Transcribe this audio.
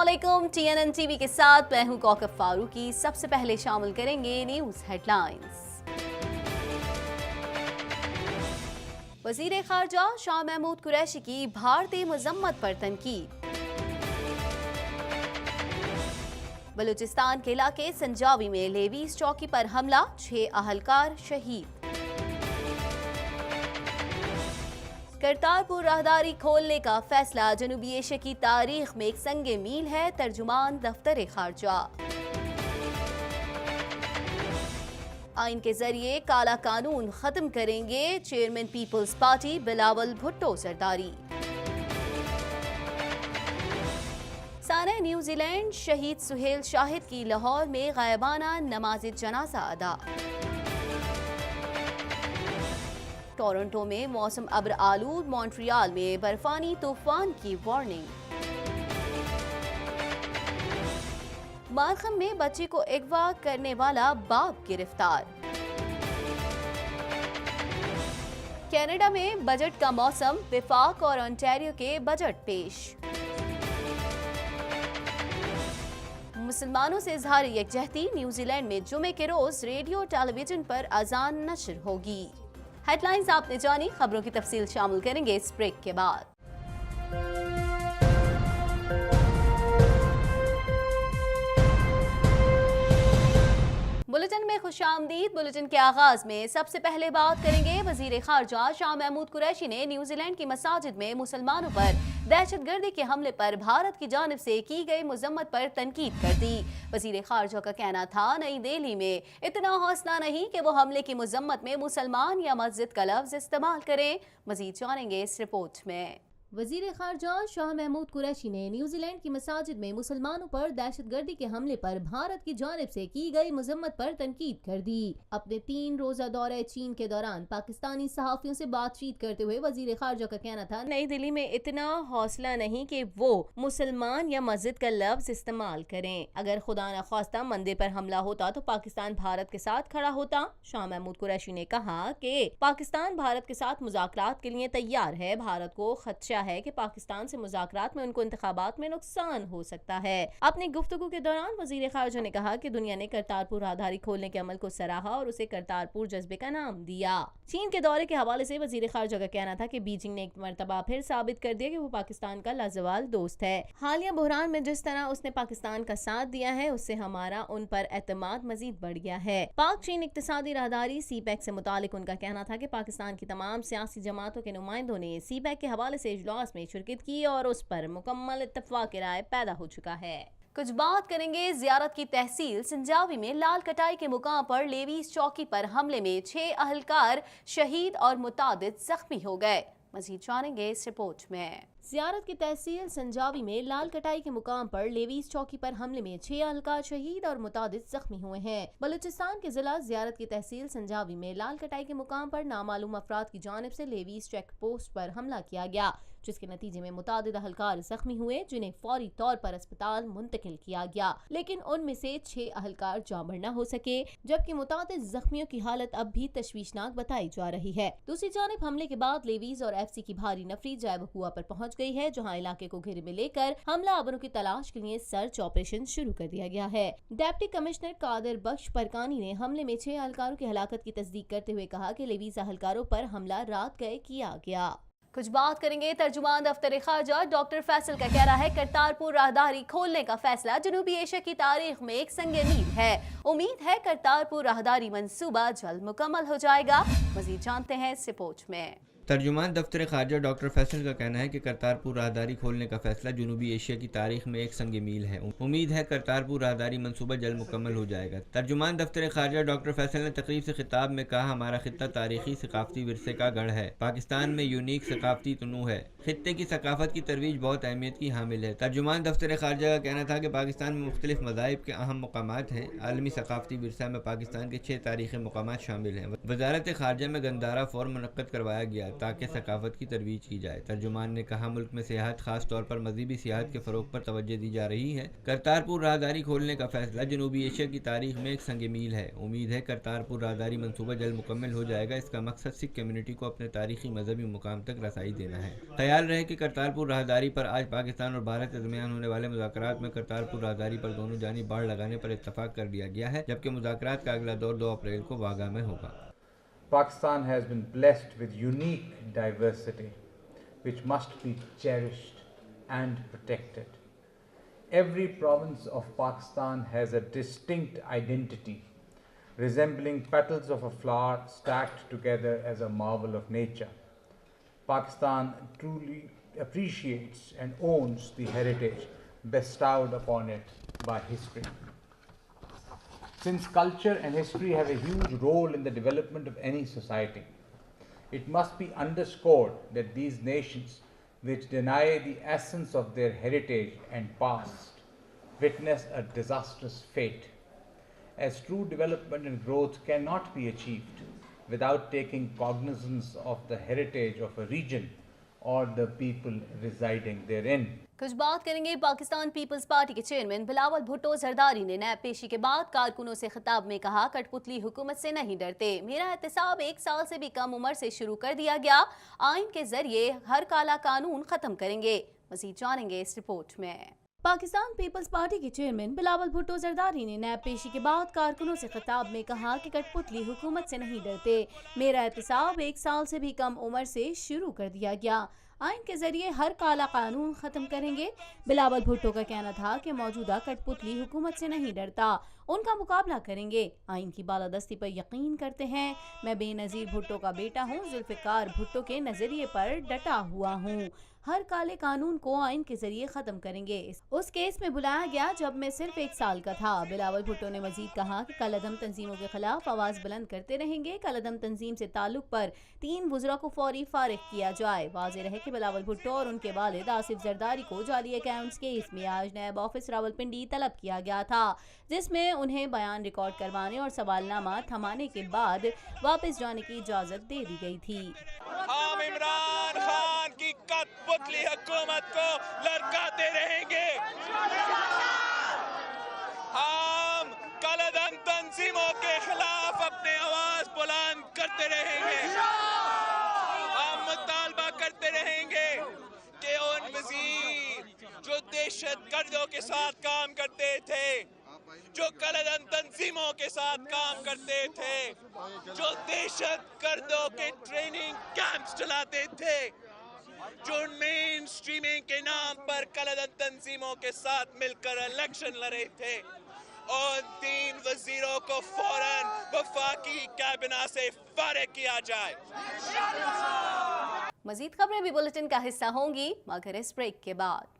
अस्सलामुअलैकुम। TNN TV के साथ मैं हूं कौकब फारूकी। सबसे पहले शामिल करेंगे न्यूज हेडलाइंस। वजीर खारजा शाह महमूद कुरैशी की भारतीय मजम्मत पर तनकीद। बलूचिस्तान के इलाके संजावी में लेवीज चौकी पर हमला, 6 अहलकार शहीद। करतारपुर राहदारी खोलने का फैसला जनूबी एशिया की तारीख में एक संगे मील है, तर्जुमान दफ्तर खारजा। आइन के जरिए काला कानून खत्म करेंगे, chairman people's party Bilawal Bhutto Zardari. साने न्यूजीलैंड शहीद सुहेल शाहिद की लाहौर में गायबाना नमाज जनाजा अदा। टोरंटो में मौसम अब्र आलूद, मॉन्ट्रियल में बर्फानी तूफान की वार्निंग। मार्खम में बच्ची को अगवा करने वाला बाप गिरफ्तार। कनाडा में बजट का मौसम, विफाक और ओंटारियो के बजट पेश। मुसलमानों से इजहार यकजहती, न्यूजीलैंड में जुमे के रोज रेडियो टेलीविजन पर अजान नश्र होगी। हेडलाइंस आपने जानी, खबरों की तफसील शामिल करेंगे इस ब्रेक के बाद। बुलेटिन में खुशामदीद। बुलेटिन के आगाज में सबसे पहले बात करेंगे वजीर खारजा शाह महमूद कुरैशी ने न्यूजीलैंड की मसाजिद में मुसलमानों पर दहशतगर्दी के हमले पर भारत की जानिब से की गई मजम्मत पर तनकीद कर दी। वजीर खारजा का कहना था, नई दिल्ली में इतना हौसला नहीं कि वो हमले की मजम्मत में मुसलमान या मस्जिद का लफ्ज इस्तेमाल करें। मजीद जानेंगे इस रिपोर्ट में। वजीर खारजा शाह महमूद कुरैशी ने न्यूजीलैंड की मसाजिद में मुसलमानों पर दहशतगर्दी के हमले पर भारत की जानिब से की गई मजम्मत पर तनकीद कर दी। अपने 3 रोजा दौरे चीन के दौरान पाकिस्तानी सहाफियों से बातचीत करते हुए वजीर खारजा का कहना था, नई दिल्ली में इतना हौसला नहीं कि वो मुसलमान या मस्जिद का लफ्ज इस्तेमाल करें। अगर खुदा न खास्ता मंदिर पर हमला होता तो पाकिस्तान भारत के साथ खड़ा होता। शाह महमूद कुरैशी ने कहा कि पाकिस्तान भारत के साथ मुज़ाकरात के लिए तैयार है। भारत को खदशा है कि पाकिस्तान से मुज़ाकरात में उनको इंतखाबात में नुकसान हो सकता है। अपनी गुफ्तगू के दौरान वजीर खारजा ने कहा कि दुनिया ने करतारपुर राहदारी खोलने के अमल को सराहा और उसे करतारपुर जज्बे का नाम दिया। चीन के दौरे के हवाले से वजीर खारजा का कहना था कि बीजिंग ने एक मरतबा फिर साबित कर दिया कि वो पाकिस्तान का लाजवाल दोस्त है। हालिया बहरान में जिस तरह उसने पाकिस्तान का साथ दिया है, उससे हमारा उन पर एतमाद मजीद बढ़ गया है। पाक चीन इक्तिसादी राहदारी CPEC से मुतालिक उनका कहना था कि पाकिस्तान की तमाम सियासी जमातों के नुमाइंदों ने CPEC के हवाले से इजलास में शिरकत की और उस पर मुकम्मल इत्तफाक राय पैदा हो चुका है। कुछ बात करेंगे जियारत की तहसील संजावी में लाल कटाई के मुकाम पर लेवीज चौकी पर हमले में 6 अहलकार शहीद और मुतादिद जख्मी हो गए। मजीद जानेंगे इस रिपोर्ट में। जियारत की तहसील संजावी में लाल कटाई के मुकाम पर लेवीज चौकी पर हमले में 6 अहलकार शहीद और मुतादिद जख्मी हुए हैं। बलूचिस्तान के जिला जियारत की तहसील संजावी में लाल कटाई के मुकाम पर नामालूम अफराद की जानिब से लेवीज चेक पोस्ट पर हमला किया गया, जिसके नतीजे में मुतादिद अहलकार जख्मी हुए, जिन्हें फौरी तौर पर अस्पताल मुंतकिल किया गया, लेकिन उनमें से 6 अहलकार जामर न हो सके, जबकि मुतादिद जख्मियों की हालत अब भी तशवीशनाक बताई जा रही है। दूसरी जानिब हमले के बाद लेवीज और FC की भारी नफरी जय बकुआ पर पहुंच गई है, जहां इलाके को घेरे में लेकर हमलावरों की तलाश के लिए सर्च ऑपरेशन शुरू कर दिया गया है। डिप्टी कमिश्नर कादिर बख्श परकानी ने हमले में 6 अहलकारों की हलाकत की तस्दीक करते हुए कहा कि लेवीज अहलकारों पर हमला रात गए किया गया। कुछ बात करेंगे तर्जुमान दफ्तर खारजा डॉक्टर फैसल का कहना है, करतारपुर राहदारी खोलने का फैसला जनूबी एशिया की तारीख में एक संगे मील है। उम्मीद है करतारपुर राहदारी मंसूबा जल्द मुकम्मल हो जाएगा। मजीद जानते हैं इस रिपोर्ट में। तर्जुमान दफ्तर खारजा डॉक्टर फैसल का कहना है कि करतारपुर राहदारी खोलने का फैसला जनूबी एशिया की तारीख में एक संग मील है। उम्मीद है करतारपुर राहदारी मंसूबा जल्द मुकम्मल हो जाएगा। तर्जुमान दफ्तर खारजा डॉक्टर फैसल ने तकरीब से खिताब में कहा, हमारा खित्ता तारीखी सकाफती विरसे का गढ़ है। पाकिस्तान में यूनिक सकाफती तनू है। खित्ते की सकाफत की तरवीज बहुत अहमियत की हामिल है। तर्जुमान दफ्तर खारजा का कहना था कि पाकिस्तान में मुख्तलिफ मज़ाहिब के अहम मकामात हैं। आलमी सकाफती विरसा में पाकिस्तान के 6 तारीखी मकामात शामिल हैं। वजारत खारजा में गंदारा फोरम मुनक्कद करवाया गया। تاکہ ثقافت کی ترویج کی جائے۔ ترجمان نے کہا ملک میں سیاحت خاص طور پر مذہبی سیاحت کے فروغ پر توجہ دی جا رہی ہے۔ کرتارپور راہداری کھولنے کا فیصلہ جنوبی ایشیا کی تاریخ میں ایک سنگ میل ہے۔ امید ہے کرتارپور راہداری منصوبہ جلد مکمل ہو جائے گا۔ اس کا مقصد سکھ کمیونٹی کو اپنے تاریخی مذہبی مقام تک رسائی دینا ہے۔ خیال رہے کہ کرتارپور راہداری پر آج پاکستان اور بھارت کے درمیان ہونے والے مذاکرات میں کرتارپور راہداری پر دونوں جانب باڑ لگانے پر اتفاق کر لیا گیا ہے، جبکہ مذاکرات کا اگلا دور 2 اپریل کو واگا میں ہوگا۔ Pakistan has been blessed with unique diversity, which must be cherished and protected. Every province of Pakistan has a distinct identity, resembling petals of a flower stacked together as a marvel of nature. Pakistan truly appreciates and owns the heritage bestowed upon it by history. Since culture and history have a huge role in the development of any society, it must be underscored that these nations which deny the essence of their heritage and past witness a disastrous fate, as true development and growth cannot be achieved without taking cognizance of the heritage of a region or the people residing therein. کچھ بات کریں گے Pakistan Peoples party کے chairman Bilawal Bhutto Zardari نے NAB پیشی کے بعد کارکنوں سے خطاب میں کہا کٹ پتلی حکومت سے نہیں ڈرتے، میرا احتساب 1 سال سے بھی کم عمر سے شروع کر دیا گیا، آئین کے ذریعے ہر کالا قانون ختم کریں گے۔ مزید جانیں گے اس رپورٹ میں۔ پاکستان پیپلز پارٹی کے چیئرمین بلاول بھٹو زرداری نے نیب پیشی کے بعد کارکنوں سے خطاب میں کہا کہ کٹ پتلی حکومت سے نہیں ڈرتے، میرا احتساب 1 سال سے بھی کم عمر سے شروع کر دیا گیا، آئین کے ذریعے ہر کالا قانون ختم کریں گے۔ بلاول بھٹو کا کہنا تھا کہ موجودہ کٹ پتلی حکومت سے نہیں ڈرتا، ان کا مقابلہ کریں گے، آئین کی بالادستی پر یقین کرتے ہیں، میں بے نظیر بھٹو کا بیٹا ہوں، ذوالفقار بھٹو کے نظریے پر ڈٹا ہوا ہوں، ہر کالے قانون کو آئین کے ذریعے ختم کریں گے۔ اس کیس میں بلایا گیا جب میں صرف 1 سال کا تھا۔ بلاول بھٹو نے مزید کہا کہ کالعدم تنظیموں کے خلاف آواز بلند کرتے رہیں گے، کالعدم تنظیم سے تعلق پر 3 وزراء کو فوری فارغ کیا جائے۔ واضح رہے کہ بلاول بھٹو اور ان کے والد آصف زرداری کو جعلی اکاؤنٹس کیس میں آج نیب آفس راولپنڈی طلب کیا گیا تھا، جس میں انہیں بیان ریکارڈ کروانے اور سوالنامہ تھمانے کے بعد واپس جانے کی اجازت دے دی گئی تھی۔ ہم عمران خان کی کٹ پتلی حکومت کو لڑکاتے رہیں گے، ہم کالعدم تنظیموں کے خلاف اپنی آواز بلند کرتے رہیں گے، ہم مطالبہ کرتے رہیں گے کہ ان وزیر جو دہشت گردوں کے ساتھ کام کرتے تھے، جو کالعدم تنظیموں کے ساتھ کام کرتے تھے، جو دہشت گردوں کے ٹریننگ کیمپس چلاتے تھے، جو مین سٹریمنگ کے نام پر کالعدم تنظیموں کے ساتھ مل کر الیکشن لڑے تھے، اور 3 وزیروں کو فوراً وفاقی کابینہ سے فارغ کیا جائے۔ مزید خبریں بھی بلیٹن کا حصہ ہوں گی مگر اس بریک کے بعد۔